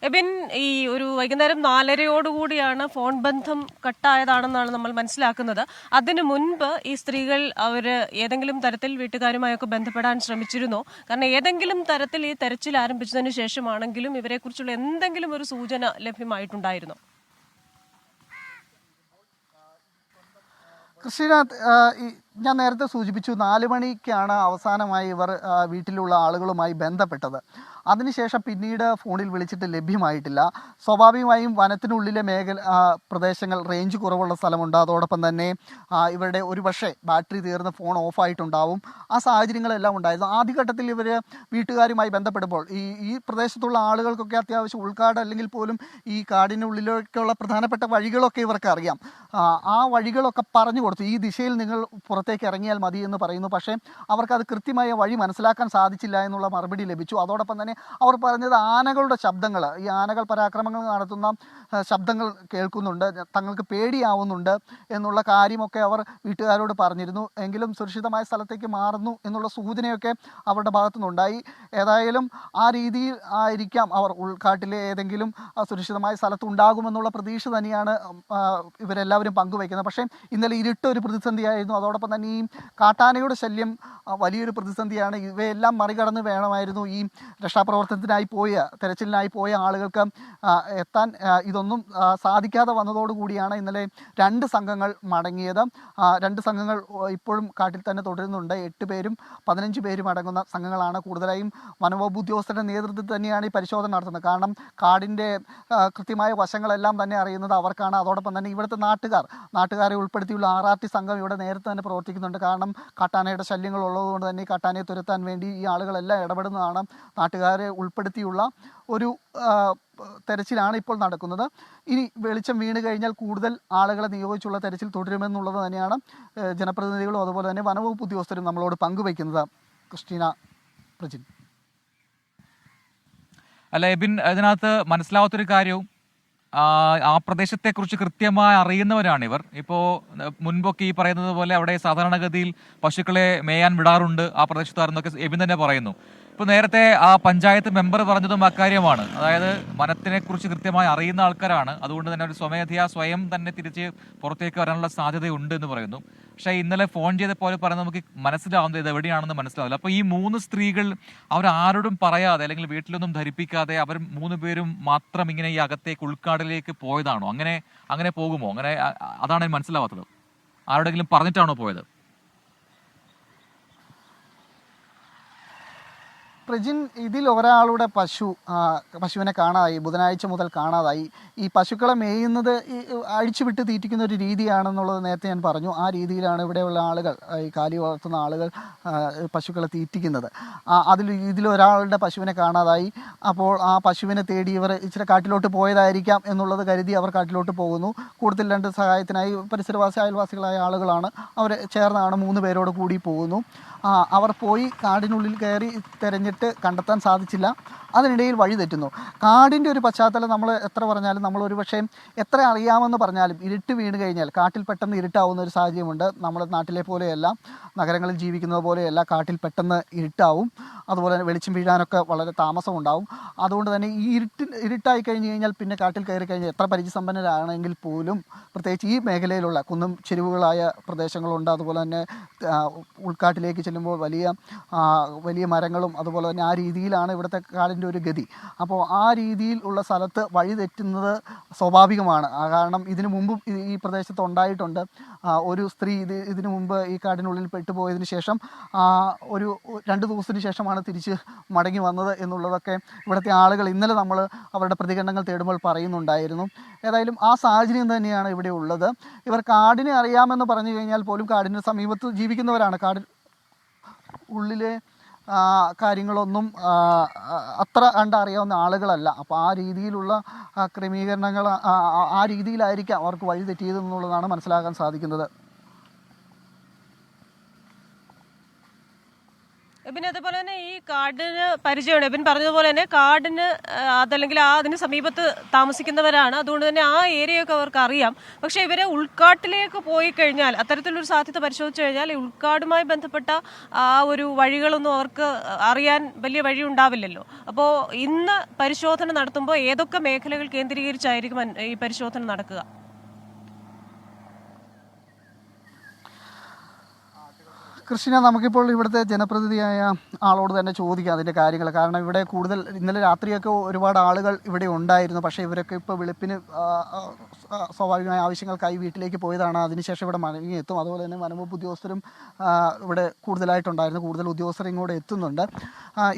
എബിൻ, ഈ ഒരു വൈകുന്നേരം 4:30 ഫോൺ ബന്ധം കട്ടായതാണെന്നാണ് നമ്മൾ മനസ്സിലാക്കുന്നത്. അതിനു മുൻപ് ഈ സ്ത്രീകൾ ഏതെങ്കിലും തരത്തിൽ വീട്ടുകാരുമായൊക്കെ ബന്ധപ്പെടാൻ ശ്രമിച്ചിരുന്നോ? കാരണം ഏതെങ്കിലും തരത്തിൽ ഈ തെരച്ചിൽ ആരംഭിച്ചതിന് ശേഷമാണെങ്കിലും ഇവരെക്കുറിച്ചുള്ള എന്തെങ്കിലും ഒരു സൂചന ലഭ്യമായിട്ടുണ്ടായിരുന്നോ? ക്രിസ്റ്റീന, ഞാൻ നേരത്തെ സൂചിപ്പിച്ചു 4 മണിക്കാണ് അവസാനമായി ഇവർ വീട്ടിലുള്ള ആളുകളുമായി ബന്ധപ്പെട്ടത്. അതിനുശേഷം പിന്നീട് ഫോണിൽ വിളിച്ചിട്ട് ലഭ്യമായിട്ടില്ല. സ്വാഭാവികമായും വനത്തിനുള്ളിലെ പ്രദേശങ്ങൾ റേഞ്ച് കുറവുള്ള സ്ഥലമുണ്ട്. അതോടൊപ്പം തന്നെ ഇവരുടെ ഒരുപക്ഷെ ബാറ്ററി തീർന്ന് ഫോൺ ഓഫായിട്ടുണ്ടാവും. ആ സാഹചര്യങ്ങളെല്ലാം ഉണ്ടായിരുന്നു. ആദ്യഘട്ടത്തിൽ ഇവർ വീട്ടുകാരുമായി ബന്ധപ്പെടുമ്പോൾ ഈ പ്രദേശത്തുള്ള ആളുകൾക്കൊക്കെ അത്യാവശ്യം ഉൾക്കാട് അല്ലെങ്കിൽ പോലും ഈ കാടിനുള്ളിലേക്കുള്ള പ്രധാനപ്പെട്ട വഴികളൊക്കെ ഇവർക്ക് അറിയാം. ആ വഴികളൊക്കെ പറഞ്ഞു കൊടുത്തു. ഈ ദിശയിൽ നിങ്ങൾ പുറത്തേക്ക് ഇറങ്ങിയാൽ മതി എന്ന് പറയുന്നു. പക്ഷേ അവർക്കത് കൃത്യമായ വഴി മനസ്സിലാക്കാൻ സാധിച്ചില്ല എന്നുള്ള മറുപടി ലഭിച്ചു. അതോടൊപ്പം തന്നെ അവർ പറഞ്ഞത് ആനകളുടെ ശബ്ദങ്ങൾ, ഈ ആനകൾ പരാക്രമങ്ങൾ നടത്തുന്ന ശബ്ദങ്ങൾ കേൾക്കുന്നുണ്ട്, തങ്ങൾക്ക് പേടിയാവുന്നുണ്ട് എന്നുള്ള കാര്യമൊക്കെ അവർ വീട്ടുകാരോട് പറഞ്ഞിരുന്നു. എങ്കിലും സുരക്ഷിതമായ സ്ഥലത്തേക്ക് മാറുന്നു എന്നുള്ള സൂചനയൊക്കെ അവരുടെ ഭാഗത്തുനിന്നുണ്ടായി. ഏതായാലും ആ രീതിയിൽ ആയിരിക്കാം അവർ ഉൾക്കാട്ടിലെ ഏതെങ്കിലും സുരക്ഷിതമായ സ്ഥലത്തുണ്ടാകുമെന്നുള്ള പ്രതീക്ഷ തന്നെയാണ് ഇവരെല്ലാവരും പങ്കുവയ്ക്കുന്നത്. പക്ഷേ ഇന്നലെ ഇരുട്ടൊരു പ്രതിസന്ധിയായിരുന്നു. അതോടൊപ്പം തന്നെ ഈ കാട്ടാനയുടെ ശല്യം വലിയൊരു പ്രതിസന്ധിയാണ്. ഇവയെല്ലാം മറികടന്ന് വേണമായിരുന്നു ഈ തെരച്ചിലിനായി പോയ ആളുകൾക്ക് എത്താൻ. ഇതൊന്നും സാധിക്കാതെ വന്നതോടുകൂടിയാണ് ഇന്നലെ 2 സംഘങ്ങൾ മടങ്ങിയത്. 2 സംഘങ്ങൾ ഇപ്പോഴും കാട്ടിൽ തന്നെ തുടരുന്നുണ്ട്. 8 പേരും 15 പേരും അടങ്ങുന്ന സംഘങ്ങളാണ്. കൂടുതലായും വനംവകുപ്പ് ഉദ്യോഗസ്ഥരുടെ നേതൃത്വത്തിൽ തന്നെയാണ് ഈ പരിശോധന നടത്തുന്നത്. കാരണം കാടിൻ്റെ കൃത്യമായ വശങ്ങളെല്ലാം തന്നെ അറിയുന്നത് അവർക്കാണ്. അതോടൊപ്പം തന്നെ ഇവിടുത്തെ നാട്ടുകാരെ ഉൾപ്പെടുത്തിയുള്ള RRT സംഘം ഇവിടെ നേരത്തെ തന്നെ പ്രവർത്തിക്കുന്നുണ്ട്. കാരണം കാട്ടാനയുടെ ശല്യങ്ങൾ ഉള്ളതുകൊണ്ട് തന്നെ കാട്ടാനയെ തുരത്താൻ വേണ്ടി ഈ ആളുകളെല്ലാം ഇടപെടുന്നതാണ്. നാട്ടുകാരെ ഉൾപ്പെടുത്തിയുള്ള ഒരു തെരച്ചിലാണ് ഇപ്പോൾ നടക്കുന്നത്. ഇനി വെളിച്ചം വീണ് കഴിഞ്ഞാൽ കൂടുതൽ ആളുകളെ നിയോഗിച്ചുള്ള തെരച്ചിൽ തുടരുമെന്നുള്ളത് തന്നെയാണ് ജനപ്രതിനിധികളും അതുപോലെ തന്നെ വനവകുപ്പ് ഉദ്യോഗസ്ഥരും നമ്മളോട് പങ്കുവയ്ക്കുന്നത്. ക്രിസ്റ്റീന, പ്രജിൻ. അല്ല എബിൻ, ഇതിനകത്ത് മനസ്സിലാവാത്തൊരു കാര്യവും ആ പ്രദേശത്തെക്കുറിച്ച് കൃത്യമായി അറിയുന്നവരാണിവർ. ഇപ്പോൾ മുൻപൊക്കെ ഈ പറയുന്നത് പോലെ അവിടെ സാധാരണഗതിയിൽ പശുക്കളെ മേയാൻ വിടാറുണ്ട് ആ പ്രദേശത്താരെന്നൊക്കെ എബിൻ തന്നെ പറയുന്നു. ഇപ്പോൾ നേരത്തെ ആ പഞ്ചായത്ത് മെമ്പർ പറഞ്ഞതും അക്കാര്യമാണ്. അതായത് വനത്തിനെക്കുറിച്ച് കൃത്യമായി അറിയുന്ന ആൾക്കാരാണ്. അതുകൊണ്ട് തന്നെ ഒരു സ്വയം തന്നെ തിരിച്ച് പുറത്തേക്ക് വരാനുള്ള സാധ്യതയുണ്ട് എന്ന് പറയുന്നു. പക്ഷേ ഇന്നലെ ഫോൺ ചെയ്തപ്പോൾ പറയുന്നത് നമുക്ക് മനസ്സിലാവുന്നത് ഇത് എവിടെയാണെന്ന് മനസ്സിലാവില്ല. അപ്പോൾ ഈ 3 സ്ത്രീകൾ അവരാരോടും പറയാതെ അല്ലെങ്കിൽ വീട്ടിലൊന്നും ധരിപ്പിക്കാതെ അവർ 3 പേരും മാത്രം ഇങ്ങനെ ഈ അകത്തേക്ക് ഉൾക്കാടിലേക്ക് പോയതാണോ? അങ്ങനെ പോകുമോ? അതാണ് മനസ്സിലാവാത്തത്. ആരോടെങ്കിലും പറഞ്ഞിട്ടാണോ പോയത്? പ്രജിൻ, ഇതിൽ ഒരാളുടെ പശുവിനെ കാണാതായി. ബുധനാഴ്ച മുതൽ കാണാതായി. ഈ പശുക്കളെ മേയുന്നത് അഴിച്ചുവിട്ട് തീറ്റിക്കുന്ന ഒരു രീതിയാണെന്നുള്ളത് നേരത്തെ ഞാൻ പറഞ്ഞു. ആ രീതിയിലാണ് ഇവിടെയുള്ള ആളുകൾ, ഈ കാലി വളർത്തുന്ന ആളുകൾ പശുക്കളെ തീറ്റിക്കുന്നത്. ഇതിലൊരാളുടെ പശുവിനെ കാണാതായി. അപ്പോൾ ആ പശുവിനെ തേടി ഇവർ ഇച്ചിരി കാട്ടിലോട്ട് പോയതായിരിക്കാം എന്നുള്ളത് കരുതി അവർ കാട്ടിലോട്ട് പോകുന്നു. കൂടുതൽ 2 സഹായത്തിനായി അയൽവാസികളായ ആളുകളാണ്. അവർ ചേർന്നാണ് 3 പേരോട് കൂടി പോകുന്നു. അവർ പോയി കാടിനുള്ളിൽ കയറി തിരഞ്ഞിട്ട് കണ്ടെത്താൻ സാധിച്ചില്ല. അതിനിടയിൽ വഴി തെറ്റുന്നു. കാടിൻ്റെ ഒരു പശ്ചാത്തലം നമ്മൾ എത്ര പറഞ്ഞാലും, നമ്മൾ ഒരു പക്ഷേ എത്ര അറിയാമെന്ന് പറഞ്ഞാലും ഇരുട്ട് വീണ് കഴിഞ്ഞാൽ കാട്ടിൽ പെട്ടെന്ന് ഇരുട്ടാവുന്ന ഒരു സാഹചര്യമുണ്ട്. നമ്മുടെ നാട്ടിലെ പോലെയല്ല, നഗരങ്ങളിൽ ജീവിക്കുന്നത് പോലെയല്ല, കാട്ടിൽ പെട്ടെന്ന് ഇരുട്ടാവും. അതുപോലെ തന്നെ വെളിച്ചം വീഴാനൊക്കെ വളരെ താമസമുണ്ടാവും. അതുകൊണ്ട് തന്നെ ഈ ഇരുട്ടായി കഴിഞ്ഞ് കഴിഞ്ഞാൽ പിന്നെ കാട്ടിൽ കയറി കഴിഞ്ഞാൽ എത്ര പരിചയസമ്പന്നരാണെങ്കിൽ പോലും, പ്രത്യേകിച്ച് ഈ മേഖലയിലുള്ള കുന്നും ചെരിവുകളായ പ്രദേശങ്ങളുണ്ട്. അതുപോലെ തന്നെ ഉൾക്കാട്ടിലേക്ക് ചെല്ലുമ്പോൾ വലിയ മരങ്ങളും അതുപോലെ തന്നെ ആ രീതിയിലാണ് ഇവിടുത്തെ കാടിൻ്റെ ഒരു ഗതി. അപ്പോൾ ആ രീതിയിൽ ഉള്ള സ്ഥലത്ത് വഴി തെറ്റുന്നത് സ്വാഭാവികമാണ്. കാരണം ഇതിനു മുമ്പും ഈ പ്രദേശത്ത് ഉണ്ടായിട്ടുണ്ട്. ഒരു സ്ത്രീ ഇതിനു മുമ്പ് ഈ കാടിനുള്ളിൽ പെട്ടുപോയതിനു ശേഷം ഒരു 2 ദിവസത്തിന് ശേഷമാണ് തിരിച്ച് മടങ്ങി വന്നത് എന്നുള്ളതൊക്കെ ഇവിടുത്തെ ആളുകൾ ഇന്നലെ നമ്മൾ അവരുടെ പ്രതികരണങ്ങൾ തേടുമ്പോൾ പറയുന്നുണ്ടായിരുന്നു. ഏതായാലും ആ സാഹചര്യം തന്നെയാണ് ഇവിടെ ഉള്ളത്. ഇവർ കാടിനെ അറിയാമെന്ന് പറഞ്ഞു കഴിഞ്ഞാൽ പോലും കാടിന് സമീപത്ത് ജീവിക്കുന്നവരാണ്. കാടിന് ഉള്ളിലെ കാര്യങ്ങളൊന്നും അത്ര കണ്ടറിയാവുന്ന ആളുകളല്ല. അപ്പോൾ ആ രീതിയിലുള്ള ക്രമീകരണങ്ങൾ ആ രീതിയിലായിരിക്കാം അവർക്ക് വഴി തെറ്റിയതെന്നുള്ളതാണ് മനസ്സിലാക്കാൻ സാധിക്കുന്നത്. പിന്നെ അതേപോലെ തന്നെ ഈ കാടിന് പരിചയമാണ്. എബിൻ പറഞ്ഞതുപോലെ തന്നെ കാടിന് അതല്ലെങ്കിൽ അതിന് സമീപത്ത് താമസിക്കുന്നവരാണ്. അതുകൊണ്ട് തന്നെ ആ ഏരിയയൊക്കെ അവർക്ക് അറിയാം. പക്ഷേ ഇവരെ ഉൾക്കാട്ടിലേക്ക് പോയി കഴിഞ്ഞാൽ, അത്തരത്തിലൊരു സാധ്യത പരിശോധിച്ചു കഴിഞ്ഞാൽ, ഈ ഉൾക്കാടുമായി ബന്ധപ്പെട്ട ആ ഒരു വഴികളൊന്നും അവർക്ക് അറിയാൻ വലിയ വഴി ഉണ്ടാവില്ലല്ലോ. അപ്പോൾ ഇന്ന് പരിശോധന നടത്തുമ്പോൾ ഏതൊക്കെ മേഖലകൾ കേന്ദ്രീകരിച്ചായിരിക്കും ഈ പരിശോധന നടക്കുക? കൃഷ്ണ, നമുക്കിപ്പോൾ ഇവിടുത്തെ ജനപ്രതിനിധിയായ ആളോട് തന്നെ ചോദിക്കാം അതിൻ്റെ കാര്യങ്ങൾ. കാരണം ഇവിടെ കൂടുതൽ ഇന്നലെ രാത്രിയൊക്കെ ഒരുപാട് ആളുകൾ ഇവിടെ ഉണ്ടായിരുന്നു. പക്ഷേ ഇവരൊക്കെ ഇപ്പോൾ വെളുപ്പിന് സ്വാഭാവികമായ ആവശ്യങ്ങൾക്കായി വീട്ടിലേക്ക് പോയതാണ്. അതിനുശേഷം ഇവിടെ മടങ്ങിയെത്തും. അതുപോലെ തന്നെ വനംവകുപ്പ് ഉദ്യോഗസ്ഥരും ഇവിടെ കൂടുതലായിട്ടുണ്ടായിരുന്നു. കൂടുതൽ ഉദ്യോഗസ്ഥർ ഇങ്ങോട്ട് എത്തുന്നുണ്ട്.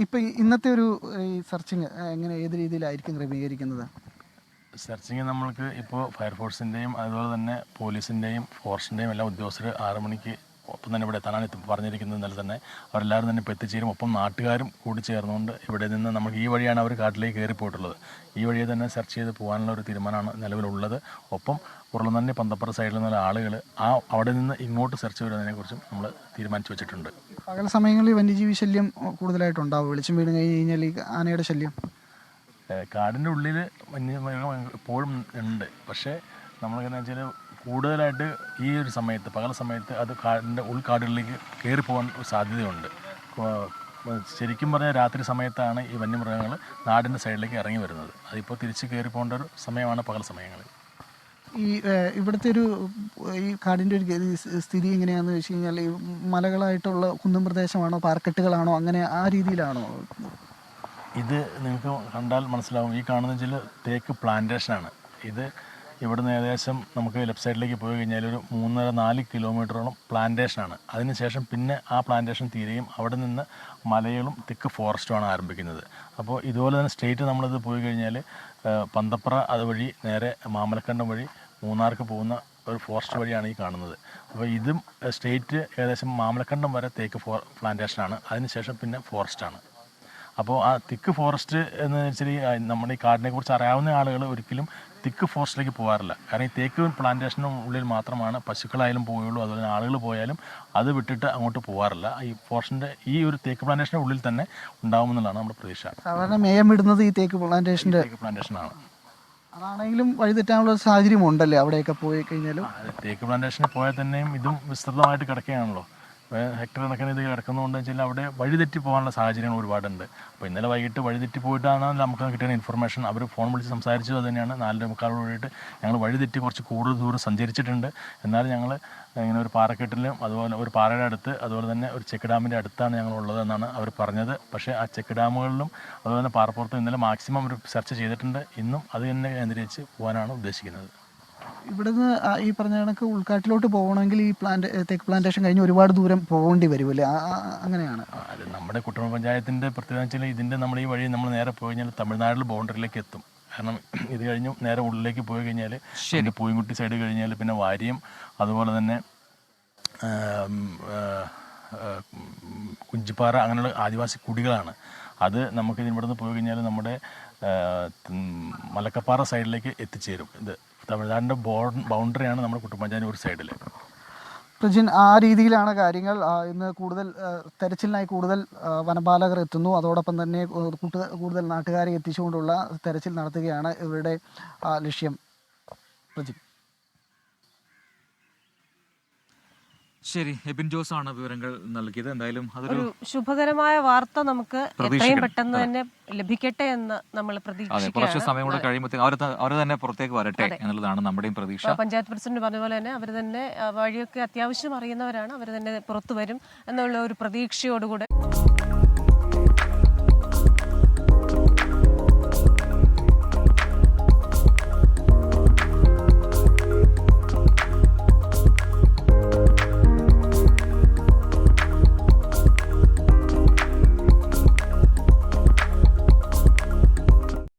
ഇപ്പോൾ ഇന്നത്തെ ഒരു ഈ സെർച്ചിങ് എങ്ങനെ, ഏത് രീതിയിലായിരിക്കും ക്രമീകരിക്കുന്നത്? സെർച്ചിങ് നമ്മൾക്ക് ഇപ്പോൾ ഫയർഫോഴ്സിൻ്റെയും അതുപോലെ തന്നെ പോലീസിൻ്റെയും ഫോറസ്റ്റിൻ്റെയും എല്ലാ ഉദ്യോഗസ്ഥർ 6 മണിക്ക് ഒപ്പം തന്നെ ഇവിടെ എത്താനാണ് പറഞ്ഞിരിക്കുന്നത്. ഇന്നലെ തന്നെ അവരെല്ലാവരും തന്നെ ഇപ്പോൾ എത്തിച്ചേരും. ഒപ്പം നാട്ടുകാരും കൂടി ചേർന്നുകൊണ്ട് ഇവിടെ നിന്ന് നമുക്ക് ഈ വഴിയാണ് അവർ കാട്ടിലേക്ക് കയറിപ്പോയിട്ടുള്ളത്. ഈ വഴിയെ തന്നെ സെർച്ച് ചെയ്ത് പോകാനുള്ള ഒരു തീരുമാനമാണ് നിലവിലുള്ളത്. ഒപ്പം ഉരുളനന്ദി പന്തപ്പുറ സൈഡിൽ നിന്നുള്ള ആളുകൾ അവിടെ നിന്ന് ഇങ്ങോട്ട് സെർച്ച് വരുന്നതിനെക്കുറിച്ചും നമ്മൾ തീരുമാനിച്ചു വെച്ചിട്ടുണ്ട്. പകൽ സമയങ്ങളിൽ വന്യജീവി ശല്യം കൂടുതലായിട്ടുണ്ടാവും. വെളിച്ചം വീണ് കഴിഞ്ഞ് കഴിഞ്ഞാൽ ഈ ആനയുടെ ശല്യം കാടിൻ്റെ ഉള്ളിൽ വന്യമൃഗങ്ങൾ എപ്പോഴും ഉണ്ട്. പക്ഷേ നമ്മളെങ്ങനെ വെച്ചാൽ കൂടുതലായിട്ട് ഈ ഒരു സമയത്ത്, പകൽ സമയത്ത് അത് കാടിൻ്റെ ഉൾക്കാടുകളിലേക്ക് കയറി പോകാൻ സാധ്യതയുണ്ട്. ശരിക്കും പറഞ്ഞാൽ രാത്രി സമയത്താണ് ഈ വന്യമൃഗങ്ങൾ നാടിൻ്റെ സൈഡിലേക്ക് ഇറങ്ങി വരുന്നത്. അതിപ്പോൾ തിരിച്ച് കയറി പോകേണ്ട ഒരു സമയമാണ് പകൽ സമയങ്ങളിൽ. ഈ ഇവിടുത്തെ ഒരു ഈ കാടിൻ്റെ ഒരു സ്ഥിതി എങ്ങനെയാണെന്ന് വെച്ച് കഴിഞ്ഞാൽ, ഈ മലകളായിട്ടുള്ള കുന്നും പ്രദേശമാണോ, പാർക്കെട്ടുകളാണോ, അങ്ങനെ ആ രീതിയിലാണോ? ഇത് നിങ്ങൾക്ക് കണ്ടാൽ മനസ്സിലാവും. ഈ കാണുന്ന വെച്ചാൽ തേക്ക് പ്ലാന്റേഷനാണ്. ഇത് ഇവിടുന്ന് ഏകദേശം നമുക്ക് ലെഫ്റ്റ് സൈഡിലേക്ക് പോയി കഴിഞ്ഞാൽ ഒരു 3-4 കിലോമീറ്ററോളം പ്ലാന്റേഷനാണ്. അതിനുശേഷം പിന്നെ ആ പ്ലാന്റേഷൻ തീരുകയും അവിടെ നിന്ന് മലകളും തിക്ക് ഫോറസ്റ്റുമാണ് ആരംഭിക്കുന്നത്. അപ്പോൾ ഇതുപോലെ തന്നെ സ്ട്രെയിറ്റ് നമ്മളിത് പോയി കഴിഞ്ഞാൽ പന്തപ്ര അതുവഴി നേരെ മാമലക്കണ്ടം വഴി മൂന്നാർക്ക് പോകുന്ന ഒരു ഫോറസ്റ്റ് വഴിയാണ് ഈ കാണുന്നത്. അപ്പോൾ ഇതും സ്ട്രെയിറ്റ് ഏകദേശം മാമലക്കണ്ടം വരെ തേക്ക് പ്ലാന്റേഷനാണ്. അതിനുശേഷം പിന്നെ ഫോറസ്റ്റാണ്. അപ്പോൾ ആ തിക്ക് ഫോറസ്റ്റ് എന്ന് വെച്ചാൽ നമ്മുടെ ഈ കാടിനെക്കുറിച്ച് അറിയാവുന്ന ആളുകൾ ഒരിക്കലും തിക്ക് ഫോറസ്റ്റിലേക്ക് പോകാറില്ല. കാരണം ഈ തേക്ക് പ്ലാന്റേഷനും ഉള്ളിൽ മാത്രമാണ് പശുക്കളായാലും പോവുകയുള്ളൂ. അതുപോലെ ആളുകൾ പോയാലും അത് വിട്ടിട്ട് അങ്ങോട്ട് പോകാറില്ല. ഈ ഫോറസ്റ്റിൻ്റെ ഈ ഒരു തേക്ക് പ്ലാന്റേഷൻ്റെ ഉള്ളിൽ തന്നെ ഉണ്ടാകുമെന്നുള്ളതാണ് നമ്മുടെ പ്രതീക്ഷ. സാധാരണ മേയം വിടുന്നത് ഈ തേക്ക് പ്ലാന്റേഷനാണ്. അതാണെങ്കിലും വഴിതെറ്റാനുള്ള ഒരു സാഹചര്യം ഉണ്ടല്ലേ അവിടെയൊക്കെ പോയി കഴിഞ്ഞാലും? തേക്ക് പ്ലാന്റേഷനിൽ പോയാൽ തന്നെയും ഇതും വിസ്തൃതമായിട്ട് കിടക്കുകയാണല്ലോ. ഹെക്ടർ കണക്കിന് ഇത് കിടക്കുന്നതുകൊണ്ട് വെച്ചാൽ അവിടെ വഴിതെറ്റി പോകാനുള്ള സാഹചര്യങ്ങൾ ഒരുപാടുണ്ട്. അപ്പോൾ ഇന്നലെ വൈകിട്ട് വഴിതെറ്റി പോയിട്ടാണ് നമുക്ക് കിട്ടിയ ഇൻഫർമേഷൻ. അവർ ഫോൺ വിളിച്ച് സംസാരിച്ചത് അത് തന്നെയാണ്. 4:45 കൂടിയിട്ട് ഞങ്ങൾ വഴിതെറ്റി കുറച്ച് കൂടുതൽ ദൂരം സഞ്ചരിച്ചിട്ടുണ്ട്. എന്നാൽ ഞങ്ങൾ ഇങ്ങനെ ഒരു പാറക്കെട്ടിലും അതുപോലെ ഒരു പാറയുടെ അടുത്ത്, അതുപോലെ തന്നെ ഒരു ചെക്ക് ഡാമിൻ്റെ അടുത്താണ് ഞങ്ങളുള്ളത് എന്നാണ് അവർ പറഞ്ഞത്. പക്ഷേ ആ ചെക്ക് ഡാമുകളിലും അതുപോലെ തന്നെ പാറപ്പുറത്തും ഇന്നലെ മാക്സിമം ഒരു സെർച്ച് ചെയ്തിട്ടുണ്ട്. ഇന്നും അത് തന്നെ കേന്ദ്രീകരിച്ച് പോകാനാണ് ഉദ്ദേശിക്കുന്നത്. ഇവിടുന്ന് ഈ പറഞ്ഞ കണക്ക് ഉൾക്കാട്ടിലോട്ട് പോകണമെങ്കിൽ ഈ തേക്ക് പ്ലാന്റേഷൻ കഴിഞ്ഞ് ഒരുപാട് ദൂരം പോകേണ്ടി വരുമല്ലേ? അങ്ങനെയാണ്. അത് നമ്മുടെ കുട്ടമ പഞ്ചായത്തിൻ്റെ പ്രത്യേകത വെച്ചാൽ ഇതിൻ്റെ നമ്മൾ ഈ വഴി നമ്മൾ നേരെ പോയി കഴിഞ്ഞാൽ തമിഴ്നാട്ടിൽ ബൗണ്ടറിയിലേക്ക് എത്തും. കാരണം ഇത് കഴിഞ്ഞ് നേരെ ഉള്ളിലേക്ക് പോയി കഴിഞ്ഞാൽ പിന്നെ പൂയംകുട്ടി സൈഡ് കഴിഞ്ഞാൽ പിന്നെ വാര്യം, അതുപോലെ തന്നെ കുഞ്ചിപ്പാറ, അങ്ങനെയുള്ള ആദിവാസി കുടികളാണ്. അത് നമുക്ക് ഇവിടുന്ന് പോയി കഴിഞ്ഞാൽ നമ്മുടെ മലക്കപ്പാറ സൈഡിലേക്ക് എത്തിച്ചേരും. ഇത് തമിഴ്നാടിൻ്റെ ബൗണ്ടറിയാണ് നമ്മുടെ കുട്ടപ്പഞ്ചായത്ത് ഒരു സൈഡിൽ. പ്രജിൻ, ആ രീതിയിലാണ് കാര്യങ്ങൾ. ഇന്ന് കൂടുതൽ തെരച്ചിലിനായി കൂടുതൽ വനപാലകർ എത്തുന്നു. അതോടൊപ്പം തന്നെ കൂടുതൽ നാട്ടുകാരെ എത്തിച്ചുകൊണ്ടുള്ള തെരച്ചിൽ നടത്തുകയാണ് ഇവരുടെ ലക്ഷ്യം. പ്രജിൻ. ശരി, എബിൻ ജോസ് ആണ് വിവരങ്ങൾ നൽകിയത്. എന്തായാലും അതൊരു ശുഭകരമായ വാർത്ത നമുക്ക് എത്രയും പെട്ടെന്ന് തന്നെ ലഭിക്കട്ടെ എന്ന് നമ്മൾ പ്രതീക്ഷിക്കുകയാണ്. കുറച്ച് സമയം കൂടെ കഴിയുമ്പോഴത്തേക്ക് അവർ തന്നെ പുറത്തേക്ക് വരട്ടെ എന്നുള്ളതാണ് നമ്മുടെയും പ്രതീക്ഷ. പഞ്ചായത്ത് പ്രസിഡന്റ് പറഞ്ഞ പോലെ തന്നെ അവർ തന്നെ വഴിയൊക്കെ അത്യാവശ്യം അറിയുന്നവരാണ്. അവർ തന്നെ പുറത്തു വരും എന്നുള്ള ഒരു പ്രതീക്ഷയോടുകൂടെ